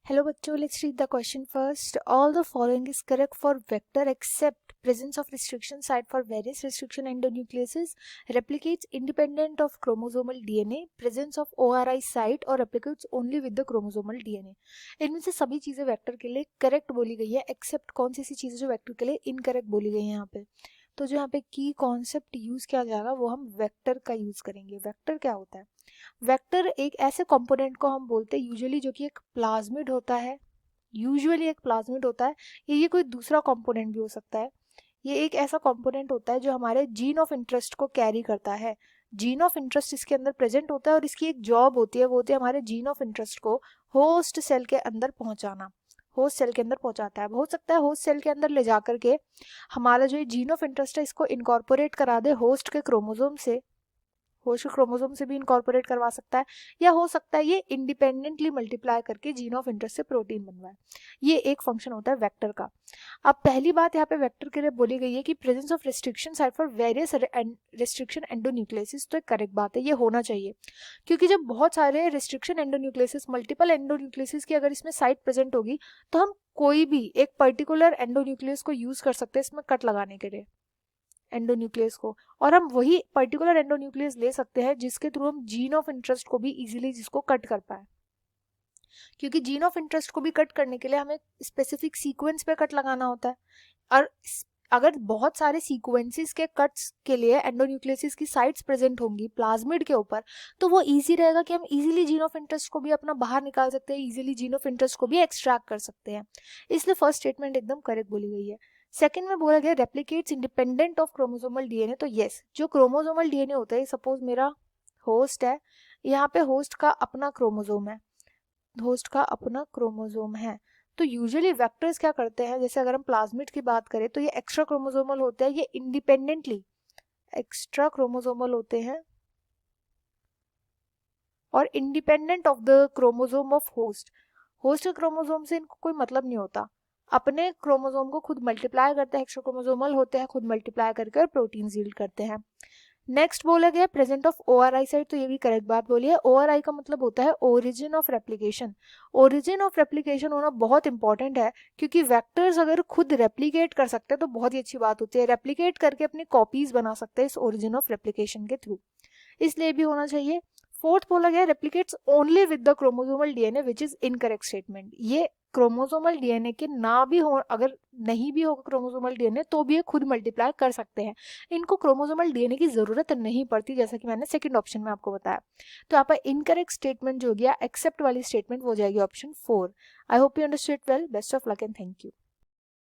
Hello बच्चों, let's read the question first. All the following is correct for vector except presence of restriction site for various restriction endonucleases, replicates independent of chromosomal DNA, presence of ORI site और replicates only with the chromosomal DNA. इनमें से सभी चीजें vector के लिए correct बोली गई है, एक्सेप्ट कौन सी ऐसी चीजें जो वेक्टर के लिए इनकरेक्ट बोली गई है यहाँ पे. तो जो यहाँ पे की कॉन्सेप्ट यूज किया जाएगा वो हम वेक्टर का यूज करेंगे. वेक्टर क्या होता है? वेक्टर एक ऐसे कंपोनेंट को हम बोलते हैं यूजुअली जो कि एक प्लाज्मिड होता है. यूजुअली एक प्लाज्मिड होता है, ये कोई दूसरा कंपोनेंट भी हो सकता है. ये एक ऐसा कंपोनेंट होता है जो हमारे जीन ऑफ इंटरेस्ट को कैरी करता है. जीन ऑफ इंटरेस्ट इसके अंदर प्रेजेंट होता है और इसकी एक जॉब होती है, वो होती है हमारे जीन ऑफ इंटरेस्ट को होस्ट सेल के अंदर पहुंचाना. होस्ट सेल के अंदर पहुंचाता है. हो सकता है होस्ट सेल के अंदर ले जाकर के हमारा जो जीन ऑफ इंटरेस्ट है इसको इनकॉर्पोरेट करा दे होस्ट के क्रोमोसोम से. होस्ट क्रोमोसोम से भी इनकॉर्पोरेट करवा सकता है, या हो सकता है ये इंडिपेंडेंटली मल्टीप्लाई करके जीन ऑफ इंटरेस्ट से प्रोटीन बनवाए. ये एक फंक्शन होता है वेक्टर का. अब पहली बात यहाँ पे वेक्टर के लिए बोली गई है कि presence of restriction site for various restriction endonucleases. तो एक करेक्ट बात है, ये होना चाहिए, क्योंकि जब बहुत सारे रिस्ट्रिक्शन एंडोन्यूक्लियसिस, मल्टीपल एंडोन्यूक्लियसिस की अगर इसमें साइट प्रेजेंट होगी तो हम कोई भी एक पर्टिकुलर एंडोन्यूक्लियस को यूज कर सकते हैं इसमें कट लगाने के लिए, एंडोन्यूक्लियस को. और हम वही पर्टिकुलर एंडोन्यूक्लियस ले सकते हैं जिसके थ्रू हम जीन ऑफ इंटरेस्ट को भी इजीली जिसको कट कर पाए, क्योंकि जीन ऑफ इंटरेस्ट को भी कट करने के लिए हमें स्पेसिफिक सीक्वेंस पे कट लगाना होता है. और अगर बहुत सारे सीक्वेंसेस के कट्स के लिए एंडोन्यूक्लियसिस की साइट्स प्रेजेंट होंगी प्लाज्मिड के ऊपर, तो वो इजी रहेगा कि हम इजीली जीन ऑफ इंटरेस्ट को भी अपना बाहर निकाल सकते हैं, इजीली जीन ऑफ इंटरेस्ट को भी एक्सट्रैक्ट कर सकते हैं. इसलिए फर्स्ट स्टेटमेंट एकदम करेक्ट बोली गई है. सेकंड में बोला गया replicates independent of chromosomal DNA. तो यस, जो क्रोमोसोमल डीएनए होता है, सपोज मेरा होस्ट है, यहाँ पे होस्ट का अपना क्रोमोसोम है, होस्ट का अपना क्रोमोसोम है. तो यूजुअली वेक्टर्स क्या करते हैं, जैसे अगर हम प्लाज्मिड की बात करें तो ये एक्स्ट्रा क्रोमोसोमल होते हैं, ये इंडिपेंडेंटली एक्स्ट्रा क्रोमोसोमल होते हैं और independent of the chromosome of host. Host के क्रोमोसोम से इनको कोई मतलब नहीं होता, अपने क्रोमोसोम को खुद मल्टीप्लाई करते हैं, एक्स्ट्रा क्रोमोसोमल होते हैं, खुद मल्टीप्लाई करके प्रोटीन यील्ड करते हैं. नेक्स्ट बोला गया प्रेजेंट ऑफ ओआरआई साइट. तो ये भी करेक्ट बात बोली है. ओआरआई का मतलब होता है origin of replication. Origin of replication होना बहुत इंपॉर्टेंट है, क्योंकि वेक्टर्स अगर खुद रेप्लिकेट कर सकते हैं तो बहुत ही अच्छी बात होती है. रेप्लिकेट करके अपनी कॉपीज बना सकते हैं इस ओरिजिन ऑफ रेप्लिकेशन के थ्रू, इसलिए भी होना चाहिए. फोर्थ बोला गया replicates only with the chromosomal DNA which is incorrect statement. ये क्रोमोसोमल डीएनए के ना भी हो, अगर नहीं भी होगा क्रोमोसोमल डीएनए तो भी ये खुद मल्टीप्लाई कर सकते हैं. इनको क्रोमोसोमल डीएनए की जरूरत नहीं पड़ती, जैसा कि मैंने सेकंड ऑप्शन में आपको बताया. तो यहाँ पर इनकरेक्ट स्टेटमेंट जो हो गया, एक्सेप्ट वाली स्टेटमेंट हो जाएगी option 4. I hope you understood well. Best of luck and thank you.